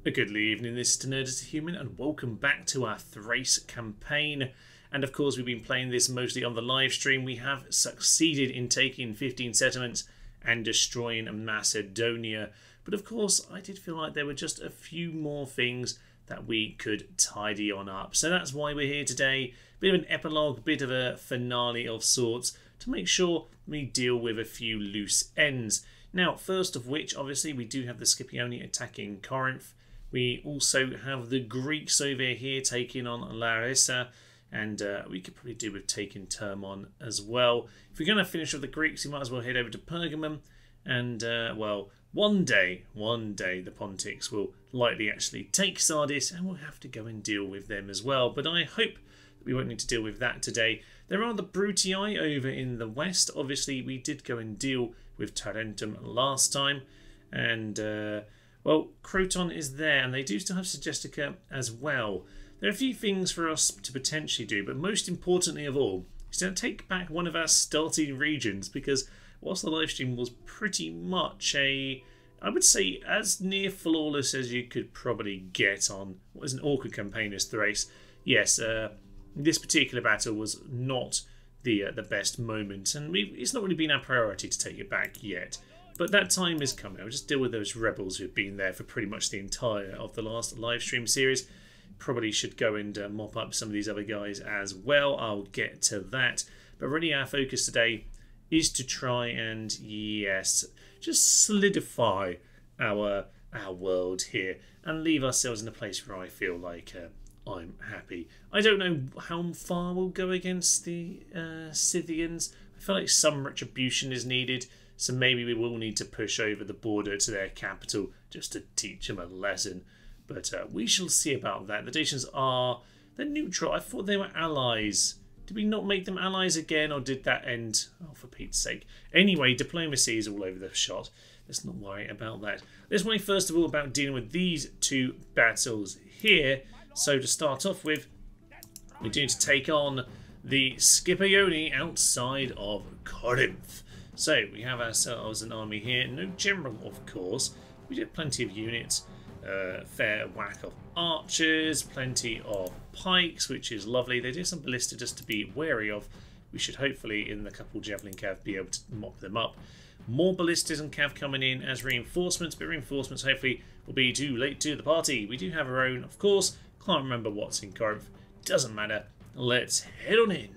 A good evening, this is Nerd is a Human, and welcome back to our Thrace campaign. And of course, we've been playing this mostly on the live stream. We have succeeded in taking 15 settlements and destroying Macedonia. But of course, I did feel like there were just a few more things that we could tidy on up. So that's why we're here today. Bit of an epilogue, bit of a finale of sorts, to make sure we deal with a few loose ends. Now, first of which, obviously, we do have the Scipioni attacking Corinth. We also have the Greeks over here taking on Larissa, and we could probably do with taking Termon as well. If we're going to finish with the Greeks, we might as well head over to Pergamum, and well, one day the Pontics will likely actually take Sardis, and we'll have to go and deal with them as well. But I hope that we won't need to deal with that today. There are the Brutii over in the west. Obviously, we did go and deal with Tarentum last time, and well, Croton is there, and they do still have Segestica as well. There are a few things for us to potentially do, but most importantly of all, is to take back one of our starting regions, because whilst the livestream was pretty much I would say, as near flawless as you could probably get on what is an awkward campaign as Thrace, yes, this particular battle was not the best moment, and it's not really been our priority to take it back yet. But that time is coming. I'll just deal with those rebels who've been there for pretty much the entire of the last live stream series. Probably should go and mop up some of these other guys as well. I'll get to that. But really our focus today is to try and, yes, just solidify our world here and leave ourselves in a place where I feel like I'm happy. I don't know how far we'll go against the Scythians. I feel like some retribution is needed. So maybe we will need to push over the border to their capital just to teach them a lesson. But we shall see about that. The Dacians they're neutral. I thought they were allies. Did we not make them allies again, or did that end? Oh, for Pete's sake. Anyway, diplomacy is all over the shot. Let's not worry about that. Let's worry first of all about dealing with these two battles here. So to start off with, we're going to take on the Scipioni outside of Corinth. So, we have ourselves an army here. No general, of course. We did plenty of units. Fair whack of archers. Plenty of pikes, which is lovely. They do some ballista just to be wary of. We should hopefully, in the couple javelin cav, be able to mop them up. More ballistas and cav coming in as reinforcements. But reinforcements, hopefully, will be too late to the party. We do have our own, of course. Can't remember what's in Corinth. Doesn't matter. Let's head on in.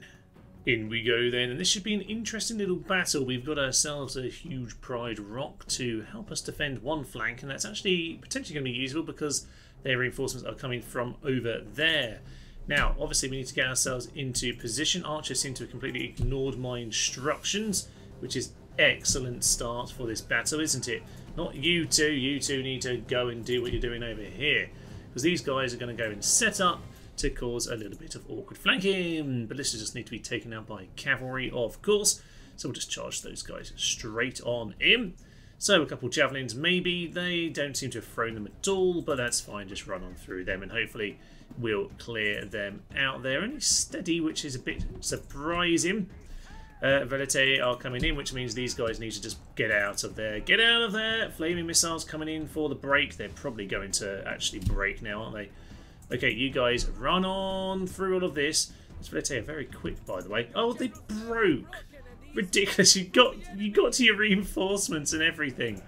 In we go then, and this should be an interesting little battle. We've got ourselves a huge pride rock to help us defend one flank, and that's actually potentially going to be useful because their reinforcements are coming from over there. Now, obviously we need to get ourselves into position. Archers seem to have completely ignored my instructions, which is excellent start for this battle, isn't it? Not you two. You two need to go and do what you're doing over here, because these guys are going to go and set up to cause a little bit of awkward flanking. Ballistas just need to be taken out by cavalry, of course. So we'll just charge those guys straight on in. So a couple javelins, maybe. They don't seem to have thrown them at all, but that's fine. Just run on through them, and hopefully we'll clear them out. They're only steady, which is a bit surprising. Velite are coming in, which means these guys need to just get out of there. Get out of there! Flaming missiles coming in for the break. They're probably going to actually break now, aren't they? Okay, you guys run on through all of this. This Velite are very quick, by the way. Oh, they broke! Ridiculous! You got to your reinforcements and everything.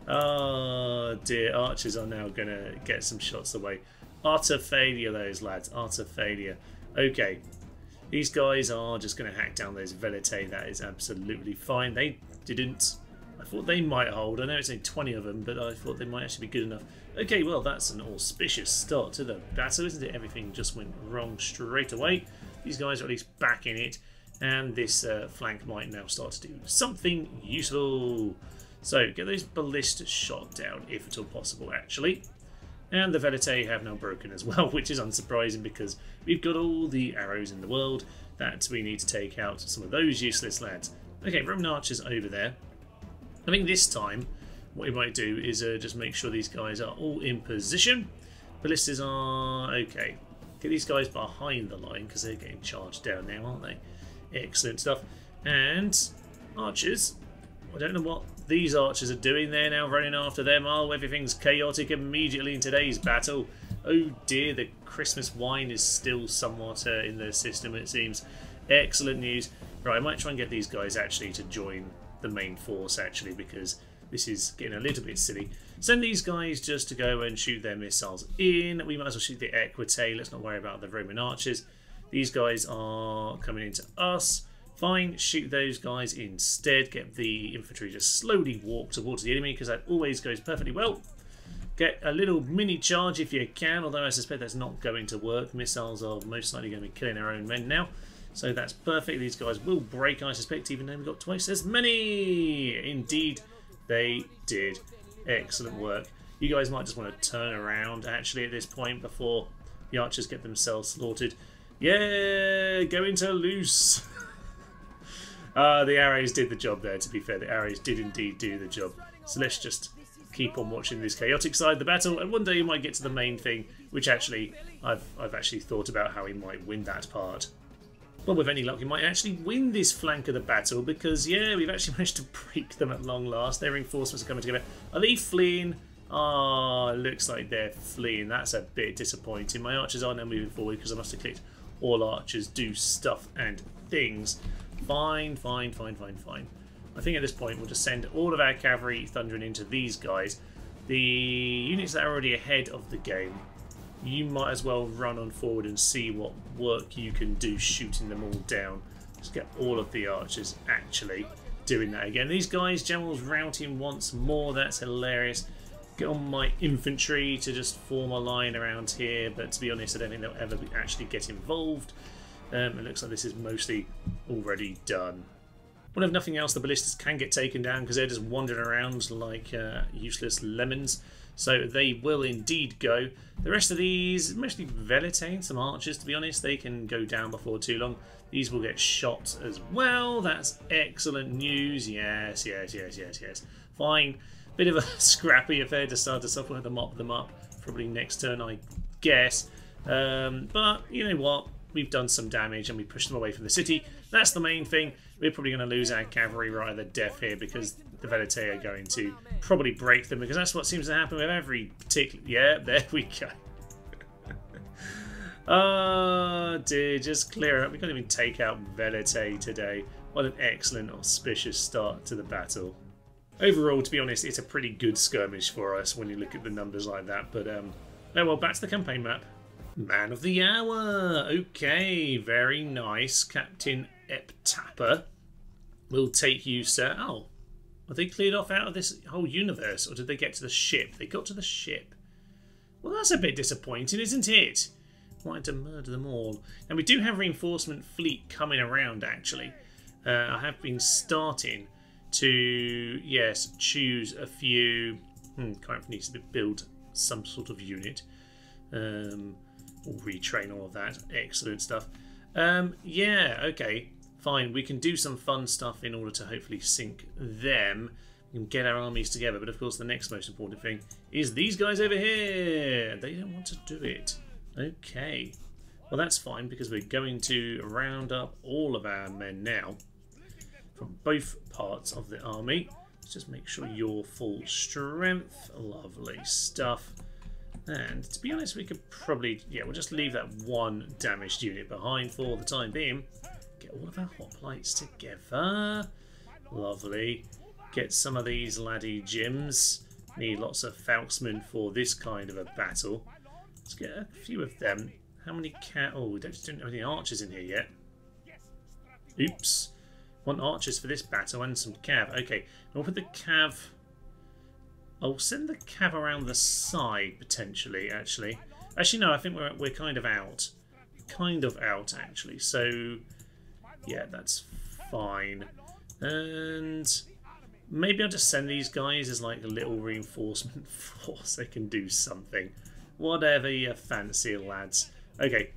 Oh dear, archers are now gonna get some shots away. Utter failure, those lads. Utter failure. Okay, these guys are just gonna hack down those Velite. That is absolutely fine. They didn't. I thought they might hold. I know it's only 20 of them, but I thought they might actually be good enough. Okay, well, that's an auspicious start to the battle, isn't it? Everything just went wrong straight away. These guys are at least back in it, and this flank might now start to do something useful. So, get those ballistas shot down, if at all possible, actually. And the Velite have now broken as well, which is unsurprising because we've got all the arrows in the world that we need to take out some of those useless lads. Okay, Roman archers over there. I think this time what we might do is just make sure these guys are all in position. Ballistas are okay. Get these guys behind the line because they're getting charged down now, aren't they? Excellent stuff. And archers, I don't know what these archers are doing. They're now running after them. Oh, everything's chaotic immediately in today's battle. Oh dear, the Christmas wine is still somewhat in the system, it seems. Excellent news. Right, I might try and get these guys actually to join the main force, actually, because this is getting a little bit silly. Send these guys just to go and shoot their missiles in. We might as well shoot the Equite. Let's not worry about the Roman archers. These guys are coming into us. Fine, shoot those guys instead. Get the infantry to slowly walk towards the enemy, because that always goes perfectly well. Get a little mini charge if you can, although I suspect that's not going to work. Missiles are most likely going to be killing our own men now. So that's perfect. These guys will break, I suspect, even though we've got twice as many. Indeed, they did. Excellent work. You guys might just want to turn around, actually, at this point before the archers get themselves slaughtered. Yeah, go into loose. The arrows did the job there, to be fair. The arrows did indeed do the job. So let's just keep on watching this chaotic side of the battle, and one day you might get to the main thing, which actually I've actually thought about how we might win that part. Well, with any luck, we might actually win this flank of the battle, because, yeah, we've actually managed to break them at long last. Their reinforcements are coming together. Are they fleeing? Ah, looks like they're fleeing. That's a bit disappointing. My archers are now moving forward, because I must have clicked all archers do stuff and things. Fine, fine, fine, fine, fine. I think at this point we'll just send all of our cavalry thundering into these guys. The units that are already ahead of the game, you might as well run on forward and see what work you can do shooting them all down. Just get all of the archers actually doing that again. These guys, generals routing once more. That's hilarious. Get on my infantry to just form a line around here, but to be honest, I don't think they'll ever actually get involved. It looks like this is mostly already done. Well, if nothing else, the ballistas can get taken down because they're just wandering around like useless lemons. So they will indeed go. The rest of these, mostly Velite, some archers, to be honest, they can go down before too long. These will get shot as well. That's excellent news. Yes, yes, yes, yes, yes. Fine. Bit of a scrappy affair to start us off. We'll have to mop them up probably next turn, I guess. But you know what? We've done some damage and we pushed them away from the city. That's the main thing. We're probably going to lose our cavalry right at the death here because the Velite are going to probably break them, because that's what seems to happen with every particular... Yeah, there we go. Oh dear, just clear up. We can't even take out Velite today. What an excellent, auspicious start to the battle. Overall, to be honest, it's a pretty good skirmish for us when you look at the numbers like that. But, oh well, back to the campaign map. Man of the hour. Okay, very nice. Captain Eptapper will take you, sir. Oh, are they cleared off out of this whole universe, or did they get to the ship? They got to the ship. Well, that's a bit disappointing, isn't it? Wanted to murder them all. And we do have reinforcement fleet coming around, actually. I have been starting to, yes, choose a few... kind of needs to build some sort of unit. We'll retrain all of that. Excellent stuff. Yeah, okay. Fine. We can do some fun stuff in order to hopefully sink them. We can get our armies together. But of course, the next most important thing is these guys over here. They don't want to do it. Okay. Well, that's fine, because we're going to round up all of our men now from both parts of the army. Let's just make sure you're full strength. Lovely stuff. And to be honest, we could probably, yeah, we'll just leave that one damaged unit behind for the time being. Get all of our hoplites together. Lovely. Get some of these laddie gyms. Need lots of falksmen for this kind of a battle. Let's get a few of them. How many oh, we don't have any archers in here yet. Oops. Want archers for this battle and some cav. Okay, we'll put the cav... I'll send the cav around the side, potentially, actually. Actually, no, I think we're kind of out. Kind of out, actually. So, yeah, that's fine. And maybe I'll just send these guys as like a little reinforcement force. They can do something. Whatever you fancy, lads. Okay,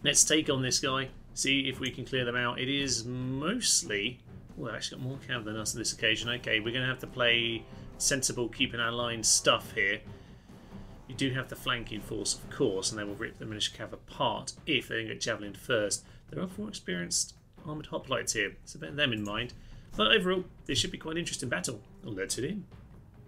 let's take on this guy. See if we can clear them out. It is mostly... Oh, I've actually got more cav than us on this occasion. Okay, we're going to have to play... sensible, keeping our line stuff here. You do have the flanking force, of course, and they will rip the militia cav apart if they don't get javelined first. There are 4 experienced armoured hoplites here, so bear them in mind. But overall, this should be quite an interesting battle. let it in.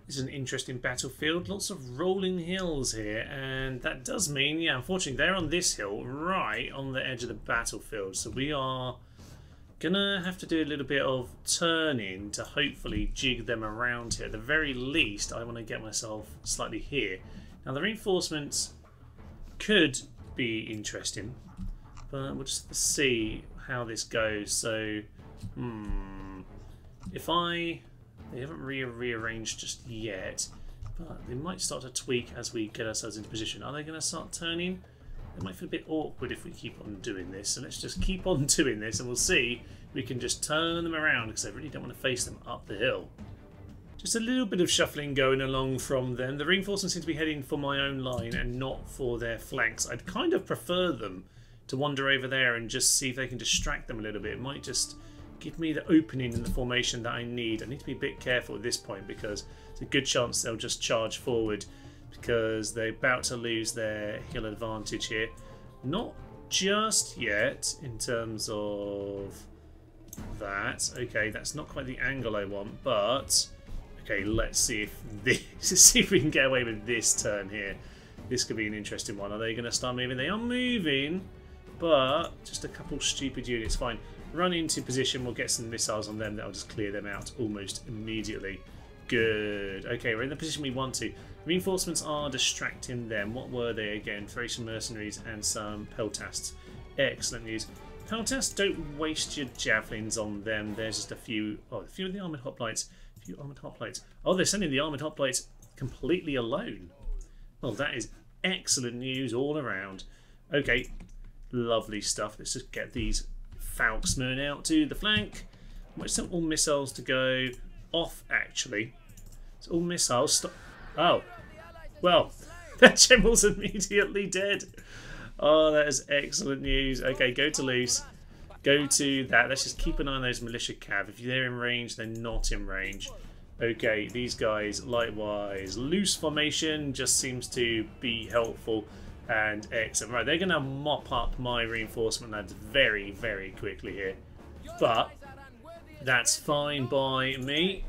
This is an interesting battlefield. Lots of rolling hills here, and that does mean, yeah, unfortunately, they're on this hill, right on the edge of the battlefield. So we are gonna have to do a little bit of turning to hopefully jig them around here. At the very least, I want to get myself slightly here. Now, the reinforcements could be interesting, but we'll just see how this goes. So, if they haven't rearranged just yet, but they might start to tweak as we get ourselves into position. Are they going to start turning? It might feel a bit awkward if we keep on doing this, so let's just keep on doing this and we'll see if we can just turn them around, because I really don't want to face them up the hill. Just a little bit of shuffling going along from them. The reinforcements seem to be heading for my own line and not for their flanks. I'd kind of prefer them to wander over there and just see if they can distract them a little bit. It might just give me the opening in the formation that I need. I need to be a bit careful at this point, because there's a good chance they'll just charge forward, because they're about to lose their hill advantage here. Not just yet in terms of that. Okay, that's not quite the angle I want, but okay, let's see if see if we can get away with this turn here. This could be an interesting one. Are they going to start moving? They are moving, but just a couple stupid units. Fine. Run into position. We'll get some missiles on them. That'll just clear them out almost immediately. Good. Okay, we're in the position we want to. Reinforcements are distracting them. What were they again? Thracian mercenaries and some peltasts. Excellent news. Peltasts, don't waste your javelins on them. There's just a few. Oh, a few of the armoured hoplites. A few armoured hoplites. Oh, they're sending the armoured hoplites completely alone. Well, that is excellent news all around. Okay, lovely stuff. Let's just get these Falksmen out to the flank. Wait, some all missiles to go off, actually. It's all missiles. Stop. Oh, well, that general's immediately dead. Oh, that is excellent news. Okay, go to loose. Go to that. Let's just keep an eye on those militia cav. If they're in range, they're not in range. Okay, these guys, likewise. Loose formation just seems to be helpful and excellent. Right, they're going to mop up my reinforcement lads very, very quickly here. But that's fine by me.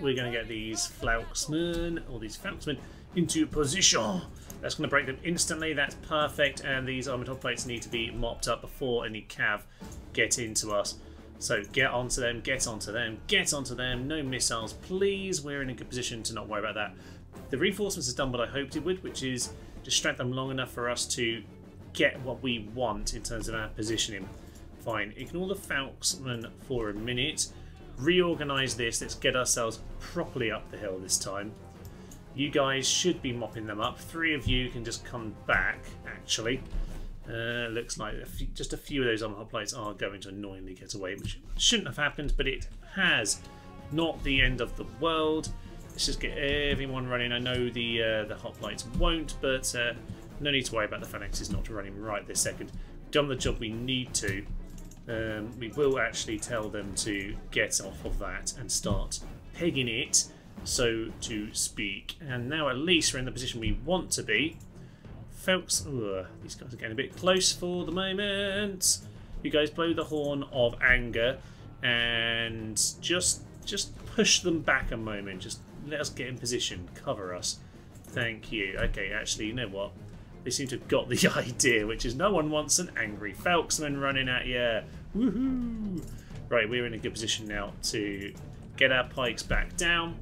We're going to get these Falksmen, or these Falksmen, into position. That's going to break them instantly. That's perfect. And these armoured hoplites need to be mopped up before any cav get into us. So get onto them, get onto them, get onto them. No missiles, please. We're in a good position to not worry about that. The reinforcements has done what I hoped it would, which is distract them long enough for us to get what we want in terms of our positioning. Fine. Ignore the Falksmen for a minute. Reorganise this. Let's get ourselves properly up the hill this time. You guys should be mopping them up. 3 of you can just come back, actually. Looks like just a few of those armor hoplites are going to annoyingly get away, which shouldn't have happened, but it has. Not the end of the world. Let's just get everyone running. I know the hoplites won't, but no need to worry about the phalanxes not running right this second. We've done the job we need to. We will actually tell them to get off of that and start pegging it, so to speak. And now at least we're in the position we want to be. Folks, these guys are getting a bit close for the moment. You guys blow the horn of anger and just push them back a moment. Just let us get in position. Cover us. Thank you. Okay, actually, you know what? They seem to have got the idea, which is no one wants an angry Falksman running at you. Woohoo! Right, we're in a good position now to get our pikes back down.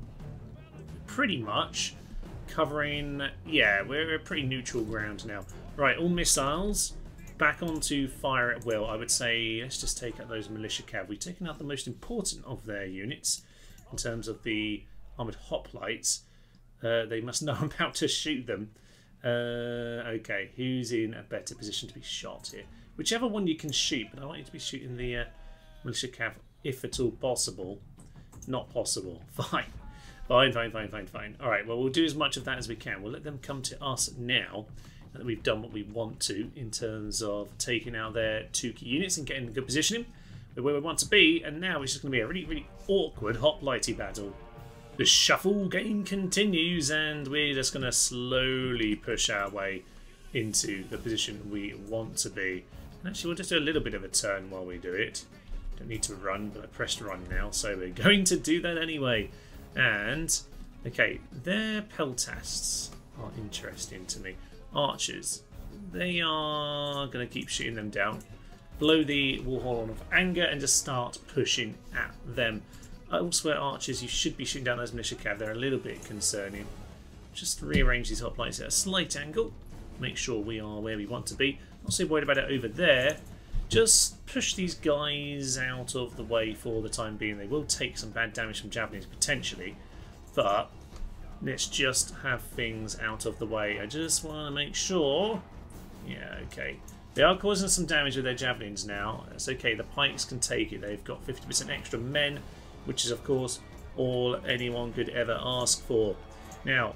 Pretty much. Covering, yeah, we're a pretty neutral ground now. Right, all missiles back onto fire at will. I would say let's just take out those militia cav. We've taken out the most important of their units in terms of the armoured hoplites. They must know I'm about to shoot them. Okay, who's in a better position to be shot here? Whichever one you can shoot, but I want you to be shooting the militia cav if at all possible. Not possible. Fine. Fine. Alright, well, we'll do as much of that as we can. We'll let them come to us now that we've done what we want to in terms of taking out their 2 key units and getting a good positioning where we want to be. And now it's just going to be a really, really awkward hoplitey battle. The shuffle game continues, and we're just going to slowly push our way into the position we want to be. And actually, we'll just do a little bit of a turn while we do it. Don't need to run, but I pressed run now, so we're going to do that anyway. And, okay, their peltasts are interesting to me. Archers, they are going to keep shooting them down. Blow the Warhorn of Anger and just start pushing at them. Elsewhere, archers, you should be shooting down those militia cav. They're a little bit concerning. Just rearrange these hoplites at a slight angle. Make sure we are where we want to be. Not so worried about it over there. Just push these guys out of the way for the time being. They will take some bad damage from javelins potentially, but let's just have things out of the way. I just want to make sure. Yeah, okay. They are causing some damage with their javelins now. It's okay. The pikes can take it. They've got 50% extra men, which is, of course, all anyone could ever ask for. Now,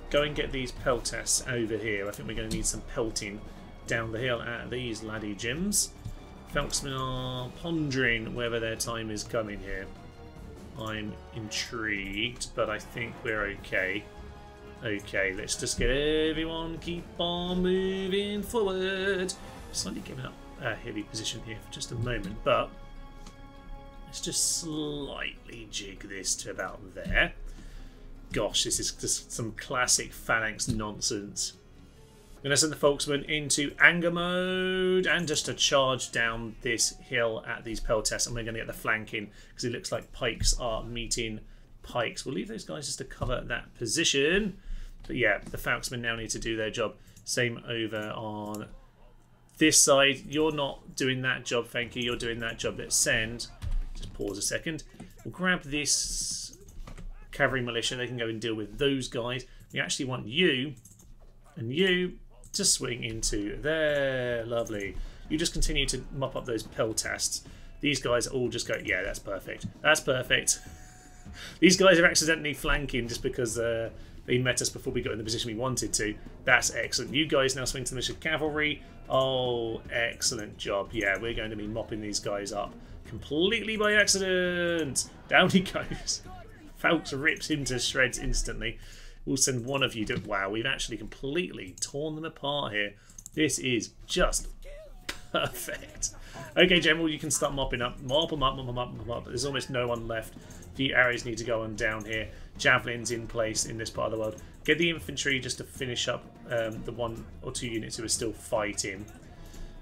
go and get these peltasts over here. I think we're going to need some pelting down the hill at these laddie gyms. Falksmen are pondering whether their time is coming here. I'm intrigued, but I think we're okay. Okay, let's just get everyone keep on moving forward. Slightly giving up a heavy position here for just a moment, but let's just slightly jig this to about there. Gosh, this is just some classic phalanx nonsense. I'm going to send the Folksmen into anger mode and just to charge down this hill at these peltasts, and we're going to get the flanking because it looks like pikes are meeting pikes. We'll leave those guys just to cover that position. But yeah, the Falksmen now need to do their job. Same over on this side. You're not doing that job, thank you. You're doing that job. Let's send. Just pause a second. We'll grab this cavalry militia. They can go and deal with those guys. We actually want you and you to swing into there. Lovely. You just continue to mop up those peltasts. These guys all just go, yeah, that's perfect. That's perfect. These guys are accidentally flanking just because they met us before we got in the position we wanted to. That's excellent. You guys now swing to the militia cavalry. Oh, excellent job. Yeah, we're going to be mopping these guys up completely by accident. Down he goes. Falks rips him to shreds instantly. We'll send one of you to... Wow, we've actually completely torn them apart here. This is just perfect. Okay, General, you can start mopping up. Mop them up, mop them up, mop them up. There's almost no one left. The arrows need to go on down here. Javelins in place in this part of the world. Get the infantry just to finish up the 1 or 2 units who are still fighting.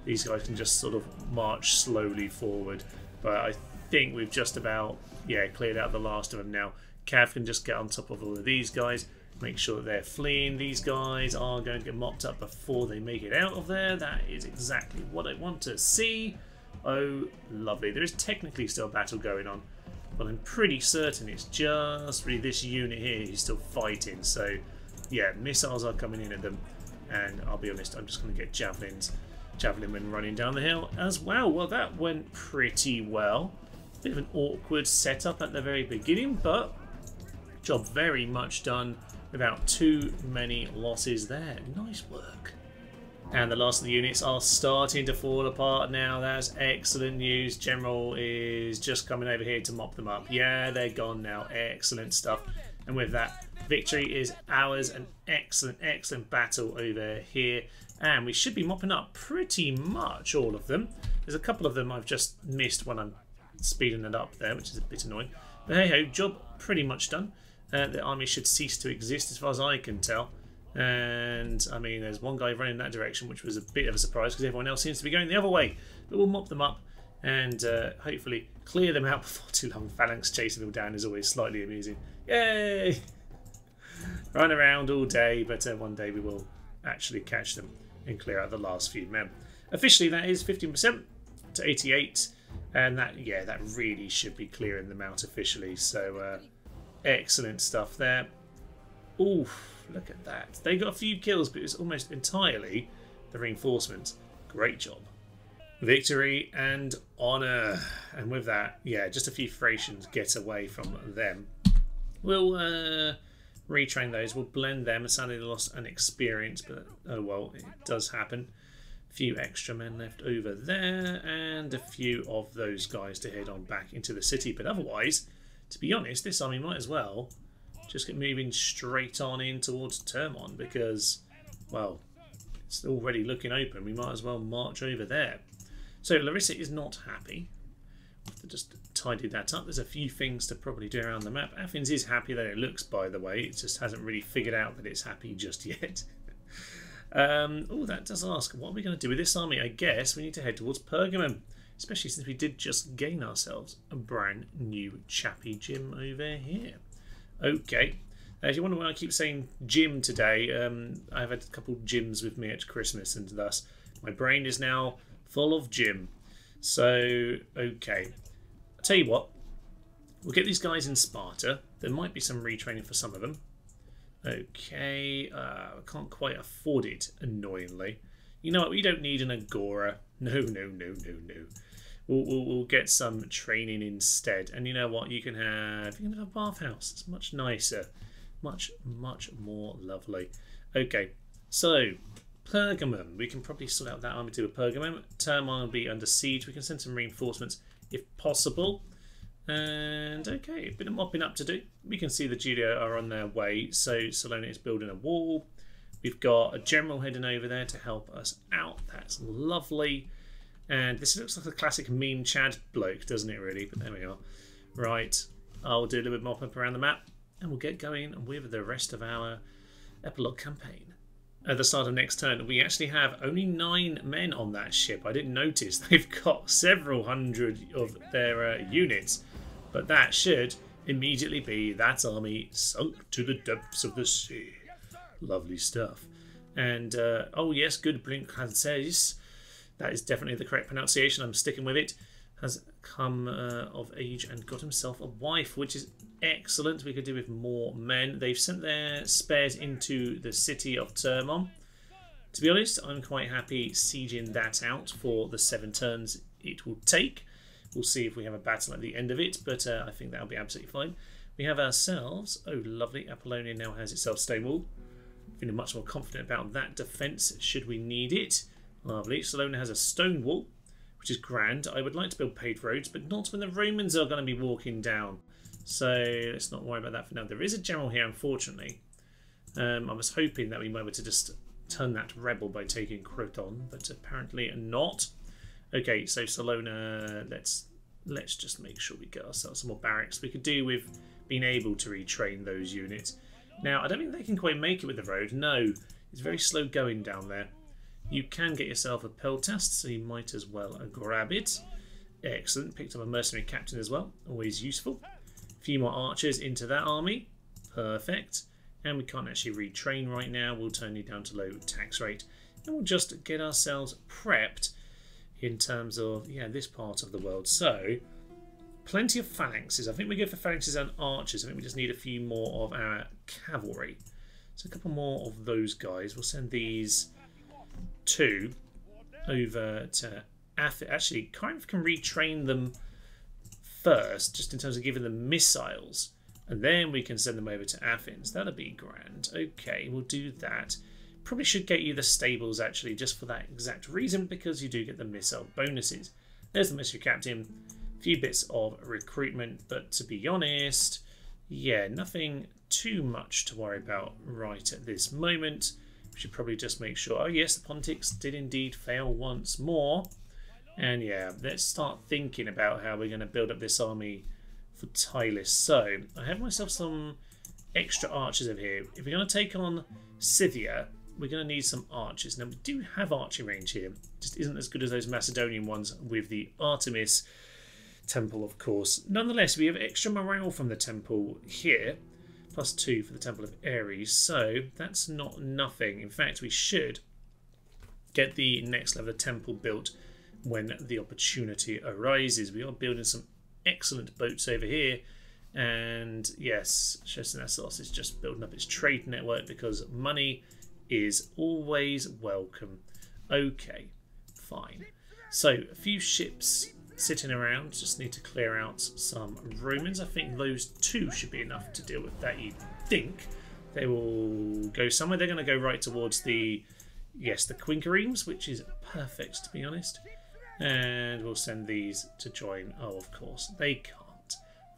These guys can just sort of march slowly forward. But I think we've just about, yeah, cleared out the last of them now. Cav can just get on top of all of these guys. Make sure that they're fleeing. These guys are going to get mopped up before they make it out of there. That is exactly what I want to see. Oh, lovely. There is technically still a battle going on, but I'm pretty certain it's just really this unit here who's still fighting. So, yeah, missiles are coming in at them. And I'll be honest, I'm just going to get javelin men running down the hill as well. Well, that went pretty well. Bit of an awkward setup at the very beginning, but job very much done without too many losses there. Nice work. And the last of the units are starting to fall apart now. That's excellent news. General is just coming over here to mop them up. Yeah, they're gone now. Excellent stuff. And with that, victory is ours. An excellent, excellent battle over here. And we should be mopping up pretty much all of them. There's a couple of them I've just missed when I'm speeding it up there, which is a bit annoying. But hey ho, job pretty much done. The army should cease to exist as far as I can tell. And, I mean, there's one guy running in that direction, which was a bit of a surprise because everyone else seems to be going the other way. But we'll mop them up and hopefully clear them out before too long. Phalanx chasing them down is always slightly amusing. Yay! Run around all day, but one day we will actually catch them and clear out the last few men. Officially, that is 15% to 88. And that, yeah, that really should be clearing them out officially. So, excellent stuff there. Oof. Look at that. They got a few kills, but it's almost entirely the reinforcements. Great job. Victory and honour. And with that, yeah, just a few Thracians get away from them. We'll retrain those. We'll blend them. Sadly, they lost an experience, but oh well, it does happen. A few extra men left over there, and a few of those guys to head on back into the city. But otherwise, to be honest, this army might as well just get moving straight on in towards Termon because, well, it's already looking open. We might as well march over there. So Larissa is not happy. We'll have to just tidied that up. There's a few things to probably do around the map. Athens is happy that it looks, by the way. It just hasn't really figured out that it's happy just yet. Oh, that does ask, what are we going to do with this army? I guess we need to head towards Pergamum, especially since we did just gain ourselves a brand new chappy gym over here. Okay. If you wonder why I keep saying gym today, I've had a couple gyms with me at Christmas, and thus my brain is now full of gym. So, okay. I'll tell you what. We'll get these guys in Sparta. There might be some retraining for some of them. Okay. I can't quite afford it, annoyingly. You know what? We don't need an Agora. No. We'll get some training instead. And you know what? You can have a bathhouse. It's much nicer. Much more lovely. Okay. So, Pergamum. We can probably sort out that army to a Pergamum. Termon will be under siege. We can send some reinforcements if possible. And okay, a bit of mopping up to do. We can see the Judea are on their way. So Salona is building a wall. We've got a general heading over there to help us out. That's lovely. And this looks like a classic meme Chad bloke, doesn't it really? But there we are. Right, I'll do a little bit mop up around the map. And we'll get going with the rest of our Epilogue campaign. At the start of next turn, we actually have only 9 men on that ship. I didn't notice. They've got several hundred of their units. But that should immediately be that army sunk to the depths of the sea. Lovely stuff. And, oh yes, good Blink says. That is definitely the correct pronunciation. I'm sticking with it. Has come of age and got himself a wife, which is excellent. We could do with more men. They've sent their spares into the city of Termon. To be honest, I'm quite happy sieging that out for the 7 turns it will take. We'll see if we have a battle at the end of it, but I think that'll be absolutely fine. We have ourselves, oh lovely, Apollonia now has itself stone wall. Feeling much more confident about that defence should we need it. Lovely. Salona has a stone wall, which is grand. I would like to build paved roads, but not when the Romans are going to be walking down. So let's not worry about that for now. There is a general here, unfortunately. I was hoping that we might be able to just turn that rebel by taking Croton, but apparently not. Okay, so Salona, let's just make sure we get ourselves some more barracks. We could do with being able to retrain those units. Now, I don't think they can quite make it with the road. No, it's very slow going down there. You can get yourself a peltast, so you might as well grab it. Excellent. Picked up a mercenary captain as well. Always useful. A few more archers into that army. Perfect. And we can't actually retrain right now. We'll turn you down to low tax rate. And we'll just get ourselves prepped in terms of, yeah, this part of the world. So, plenty of phalanxes. I think we go for phalanxes and archers. I think we just need a few more of our cavalry. So a couple more of those guys. We'll send these 2 over to Athens. Actually, kind of can retrain them first, just in terms of giving them missiles. And then we can send them over to Athens. That'll be grand. Okay, we'll do that. Probably should get you the stables, actually, just for that exact reason, because you do get the missile bonuses. There's the mystery captain. A few bits of recruitment, but to be honest, yeah, nothing too much to worry about right at this moment. We should probably just make sure. Oh yes, the Pontics did indeed fail once more. And yeah, let's start thinking about how we're going to build up this army for Tylis. So, I have myself some extra archers over here. If we're going to take on Scythia, we're going to need some archers. Now, we do have archery range here. Just isn't as good as those Macedonian ones with the Artemis temple, of course. Nonetheless, we have extra morale from the temple here. +2 for the Temple of Ares. So, that's not nothing. In fact, we should get the next level of temple built when the opportunity arises. We are building some excellent boats over here. And yes, Shestanassos is just building up its trade network because money is always welcome. Okay, fine. So, a few ships sitting around. Just need to clear out some Romans. I think those 2 should be enough to deal with that, you think. They will go somewhere. They're going to go right towards the, yes, the Quinqueremes, which is perfect, to be honest. And we'll send these to join. Oh, of course, they can't.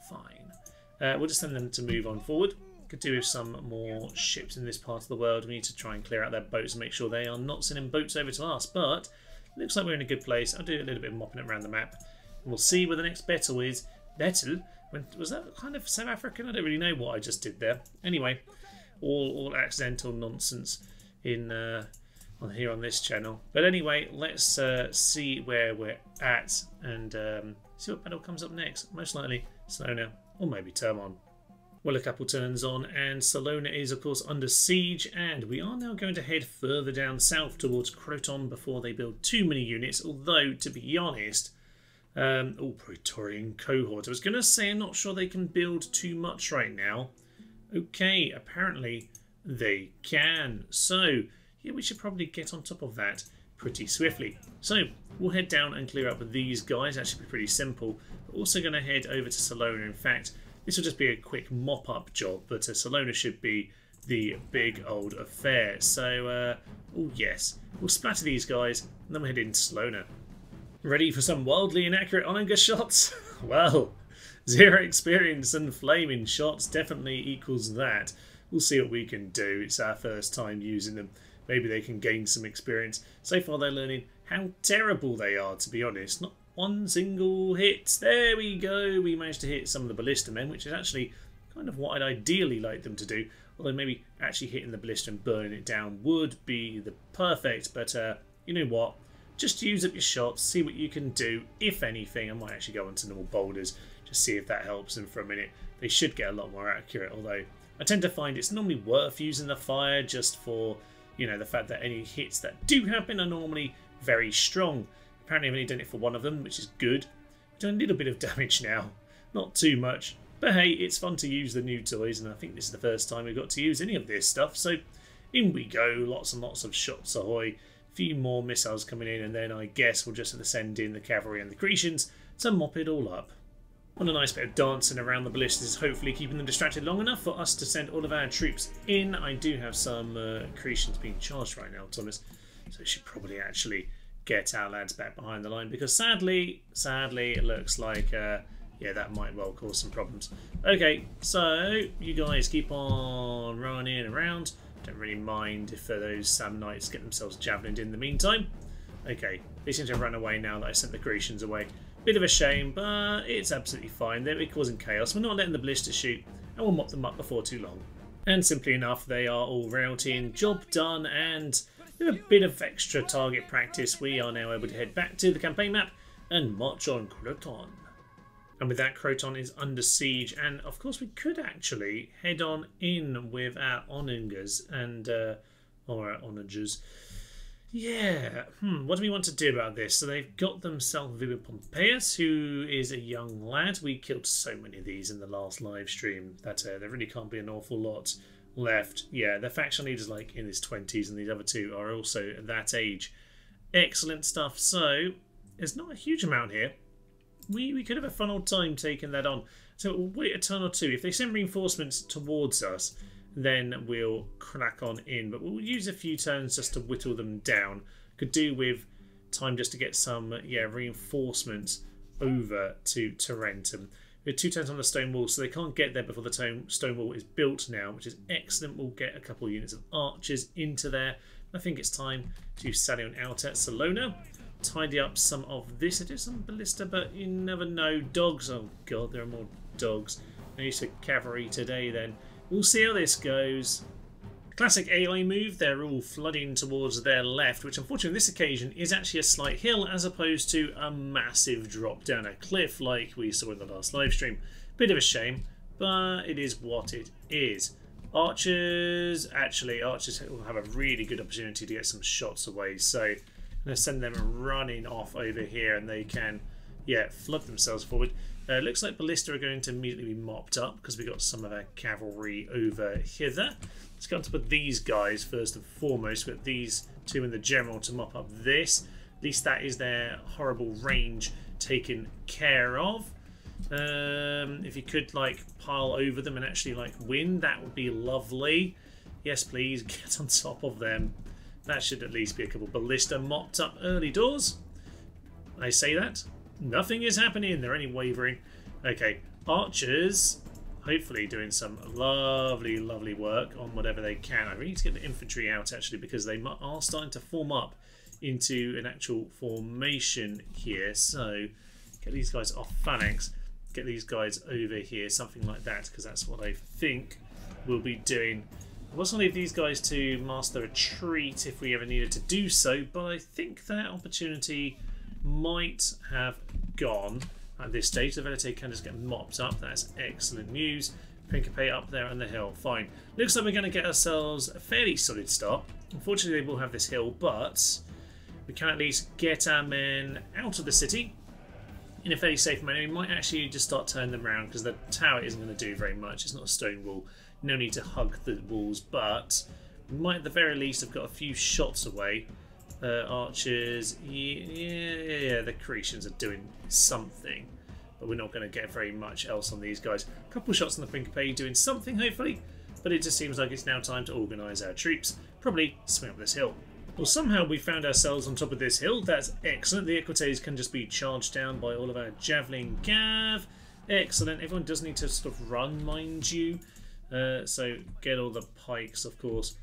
Fine. We'll just send them to move on forward. Could do with some more ships in this part of the world. We need to try and clear out their boats and make sure they are not sending boats over to us. But looks like we're in a good place. I'll do a little bit of mopping around the map. And we'll see where the next battle is Nettle? Was that kind of South African? I don't really know what I just did there. Anyway, all accidental nonsense in on here on this channel. But anyway, let's see where we're at and see what battle comes up next. Most likely Salona or maybe Termon. Well, a couple turns on and Salona is of course under siege, and we are now going to head further down south towards Croton before they build too many units, although to be honest, Praetorian cohort. I was going to say I'm not sure they can build too much right now. Okay, apparently they can. So, yeah, we should probably get on top of that pretty swiftly. So, we'll head down and clear up with these guys. That should be pretty simple. We're also going to head over to Salona. In fact, this will just be a quick mop-up job, but Salona should be the big old affair. So, oh yes, we'll splatter these guys, and then we'll head into Salona. Ready for some wildly inaccurate Onager shots? Well, 0 experience and flaming shots definitely equals that. We'll see what we can do. It's our first time using them. Maybe they can gain some experience. So far they're learning how terrible they are, to be honest. Not one single hit. There we go. We managed to hit some of the ballista men, which is actually kind of what I'd ideally like them to do. Although maybe actually hitting the ballista and burning it down would be the perfect. But you know what? Just use up your shots, see what you can do. If anything, I might actually go onto normal boulders, just see if that helps them for a minute. They should get a lot more accurate, although I tend to find it's normally worth using the fire just for, you know, the fact that any hits that do happen are normally very strong. Apparently I've only done it for one of them, which is good. I've done a little bit of damage now, not too much. But hey, it's fun to use the new toys, and I think this is the first time we've got to use any of this stuff. So in we go, lots and lots of shots ahoy. Few more missiles coming in, and then I guess we'll just have to send in the cavalry and the Cretians to mop it all up. Well, a nice bit of dancing around the ballistas is hopefully keeping them distracted long enough for us to send all of our troops in. I do have some Cretians being charged right now, Thomas, so we should probably actually get our lads back behind the line, because sadly it looks like yeah, that might well cause some problems. Okay, so you guys keep on running around. Don't really mind if those Sam Knights get themselves javelined in the meantime. Okay, they seem to have run away now that I sent the Grecians away. Bit of a shame, but it's absolutely fine. They're causing chaos. We're not letting the ballista shoot, and we'll mop them up before too long. And simply enough, they are all routing. Job done, and with a bit of extra target practice, we are now able to head back to the campaign map and march on Croton. And with that, Croton is under siege, and of course we could actually head on in with our onagers and or our onagers. Yeah, what do we want to do about this? So they've got themselves Vivid Pompeius, who is a young lad. We killed so many of these in the last live stream that there really can't be an awful lot left. Yeah, the faction leader's like in his 20s, and these other two are also at that age. Excellent stuff. So there's not a huge amount here. We could have a fun old time taking that on. So we'll wait a turn or two. If they send reinforcements towards us, then we'll crack on in. But we'll use a few turns just to whittle them down. Could do with time just to get some reinforcements over to Tarentum. We have 2 turns on the stone wall, so they can't get there before the stone wall is built now, which is excellent. We'll get a couple of units of archers into there. I think it's time to sally on out at Salona. Tidy up some of this. I do some ballista, but you never know. Dogs. Oh god, there are more dogs. No use of cavalry today then. We'll see how this goes. Classic AI move. They're all flooding towards their left, which unfortunately on this occasion is actually a slight hill as opposed to a massive drop down a cliff like we saw in the last live stream. Bit of a shame, but it is what it is. Archers will have a really good opportunity to get some shots away, so I'm going to send them running off over here, and they can, flood themselves forward. Looks like ballista are going to immediately be mopped up because we got some of our cavalry over hither. Let's go on top of these guys first and foremost. We've got these two in the general to mop up this. At least that is their horrible range taken care of. If you could pile over them and actually win, that would be lovely. Yes, please get on top of them. That should at least be a couple ballista mopped up early doors. I say that. Nothing is happening. They're only wavering. Okay, archers hopefully doing some lovely, lovely work on whatever they can. I really need to get the infantry out actually because they are starting to form up into an actual formation here. So get these guys off phalanx. get these guys over here, something like that, because that's what I think we'll be doing. I was going to leave these guys to master a retreat if we ever needed to do so, but I think that opportunity might have gone at this stage. The Velite can just get mopped up. That's excellent news. Principe up there on the hill. Fine. Looks like we're going to get ourselves a fairly solid start. Unfortunately, they will have this hill, but we can at least get our men out of the city in a fairly safe manner. We might actually just start turning them around because the tower isn't going to do very much. It's not a stone wall. No need to hug the walls, but we might at the very least have got a few shots away. Archers, yeah, the Cretians are doing something, but we're not going to get very much else on these guys. A couple of shots on the Principe doing something, hopefully, but it just seems like it's now time to organise our troops. Probably swing up this hill. Well, somehow we found ourselves on top of this hill. That's excellent. The Equites can just be charged down by all of our javelin gav. Excellent. Everyone does need to sort of run, mind you. So get all the pikes, of course,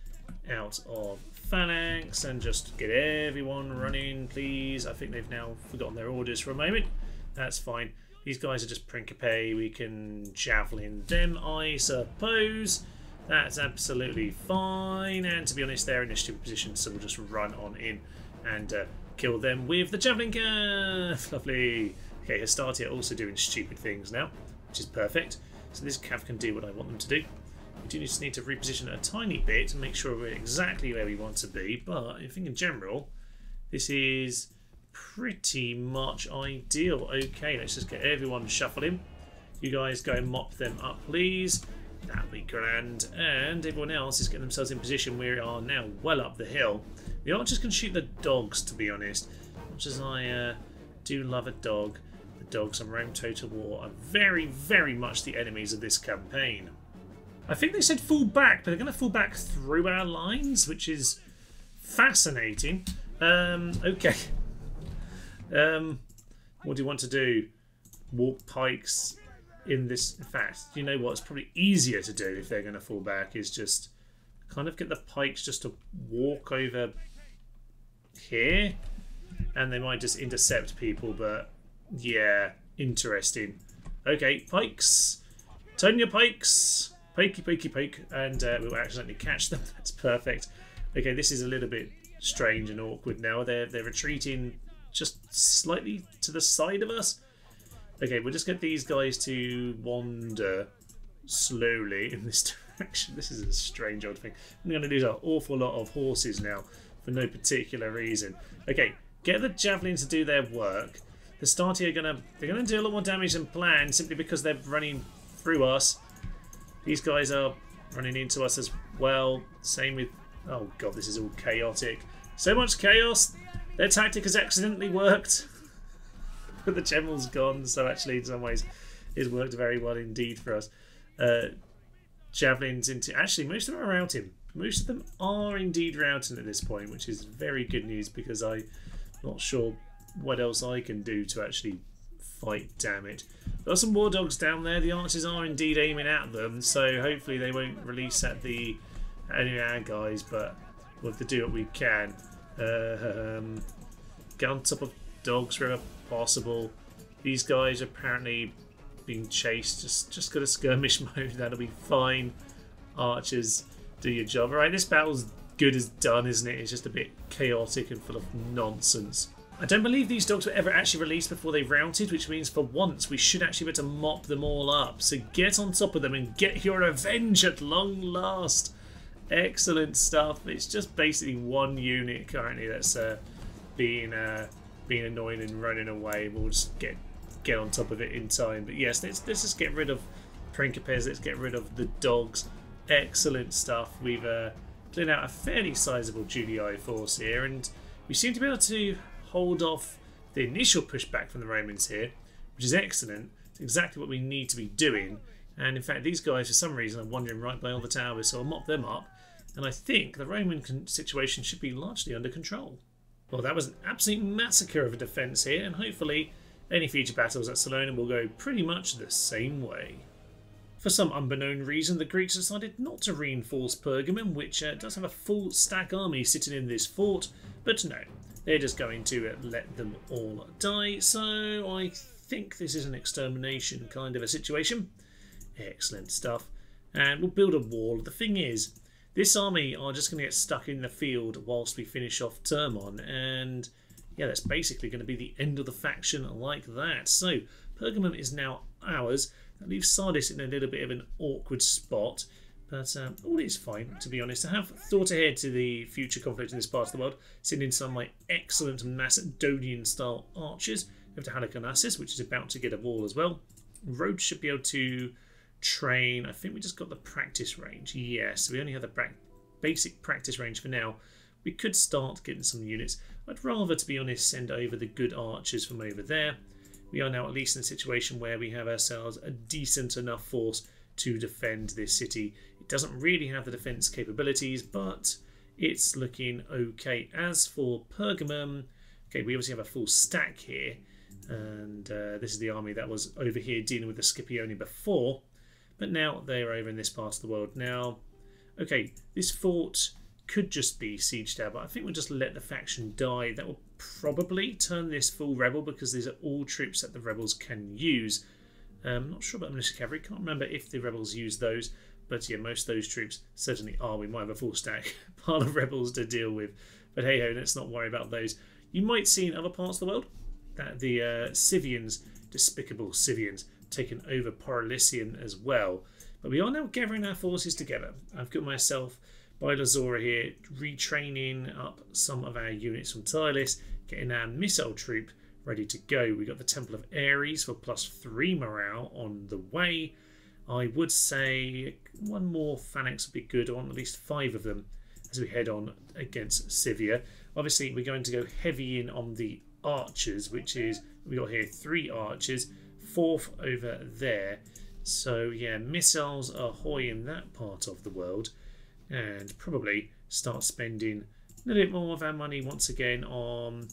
out of phalanx and just get everyone running, please. I think they've now forgotten their orders for a moment. That's fine. These guys are just Principe. We can javelin them, I suppose. That's absolutely fine. And to be honest, they're in initiative position, so we'll just run on in and kill them with the javelin gav. Lovely. Okay, Hastati are also doing stupid things now, which is perfect. So this cav can do what I want them to do. We do just need to reposition it a tiny bit and make sure we're exactly where we want to be. But I think in general, this is pretty much ideal. Okay, let's just get everyone shuffled in. You guys go and mop them up, please. That'll be grand. And everyone else is getting themselves in position. We are now well up the hill. The archers can shoot the dogs, to be honest. Much as I do love a dog, the dogs on Rome Total War are very, very much the enemies of this campaign. I think they said fall back, but they're going to fall back through our lines, which is fascinating. Okay. What do you want to do? Walk pikes in this. In fact, you know what? It's probably easier to do if they're going to fall back is just kind of get the pikes just to walk over here, and they might just intercept people. But yeah, interesting. Okay, pikes. Turn your pikes. Pikey, pikey, pike, and we'll accidentally catch them. That's perfect. Okay, this is a little bit strange and awkward now. They're retreating just slightly to the side of us. Okay, we'll just get these guys to wander slowly in this direction. This is a strange old thing. I'm going to lose an awful lot of horses now for no particular reason. Okay, get the javelins to do their work. The Stati are they're gonna do a lot more damage than planned simply because they're running through us. These guys are running into us as well. Same with... Oh god, this is all chaotic. So much chaos! Their tactic has accidentally worked. But the general's gone, so actually in some ways it's worked very well indeed for us. Javelins into... Actually, most of them are routing. Most of them are indeed routing at this point, which is very good news because I'm not sure what else I can do to actually fight, damn it. There are some war dogs down there. The archers are indeed aiming at them, so hopefully they won't release at any of our guys, but we'll have to do what we can. Get on top of dogs wherever possible. These guys are apparently being chased. Just got a skirmish mode. That'll be fine. Archers, do your job. Alright, this battle's good as done, isn't it? It's just a bit chaotic and full of nonsense. I don't believe these dogs were ever actually released before they routed, which means for once we should actually be able to mop them all up. So get on top of them and get your revenge at long last. Excellent stuff. It's just basically one unit currently that's being annoying and running away. We'll just get on top of it in time. But yes, let's just get rid of Principes. Let's get rid of the dogs. Excellent stuff. We've cleared out a fairly sizable Julii force here, and we seem to be able to hold off the initial pushback from the Romans here, which is excellent. It's exactly what we need to be doing. And in fact, these guys, for some reason, are wandering right by all the towers, so I'll mop them up. And I think the Roman situation should be largely under control. Well, that was an absolute massacre of a defence here, and hopefully any future battles at Salona will go pretty much the same way. For some unbeknown reason, the Greeks decided not to reinforce Pergamum, which does have a full stack army sitting in this fort, but no. They're just going to let them all die. So I think this is an extermination kind of a situation. Excellent stuff. And we'll build a wall. The thing is, this army are just going to get stuck in the field whilst we finish off Termon. And yeah, that's basically going to be the end of the faction like that. So Pergamum is now ours. That leaves Sardis in a little bit of an awkward spot. But all is fine, to be honest. I have thought ahead to the future conflict in this part of the world, sending some of my excellent Macedonian-style archers over to Halicarnassus, which is about to get a wall as well. Rhodes should be able to train. I think we just got the practice range. Yes, we only have the basic practice range for now. We could start getting some units. I'd rather, to be honest, send over the good archers from over there. We are now at least in a situation where we have ourselves a decent enough force to defend this city. It doesn't really have the defense capabilities, but it's looking okay. As for Pergamum, okay, we obviously have a full stack here, and this is the army that was over here dealing with the Scipioni before, but now they're over in this part of the world. Now, okay, this fort could just be sieged out, but I think we'll just let the faction die. That will probably turn this full rebel, because these are all troops that the rebels can use. I'm not sure about militia cavalry. Can't remember if the rebels use those, but yeah, most of those troops certainly are. We might have a full stack pile of rebels to deal with, but hey ho, let's not worry about those. You might see in other parts of the world that the Scythians, despicable Scythians, taken over Porylicium as well. But we are now gathering our forces together. I've got myself by Lazora here, retraining up some of our units from Tylis, getting our missile troop ready to go. We got the Temple of Ares for +3 morale on the way. I would say one more phalanx would be good. I want at least 5 of them as we head on against Scythia. Obviously, we're going to go heavy in on the archers, which is, we got here 3 archers, 4th over there. So yeah, missiles ahoy in that part of the world, and probably start spending a little bit more of our money once again on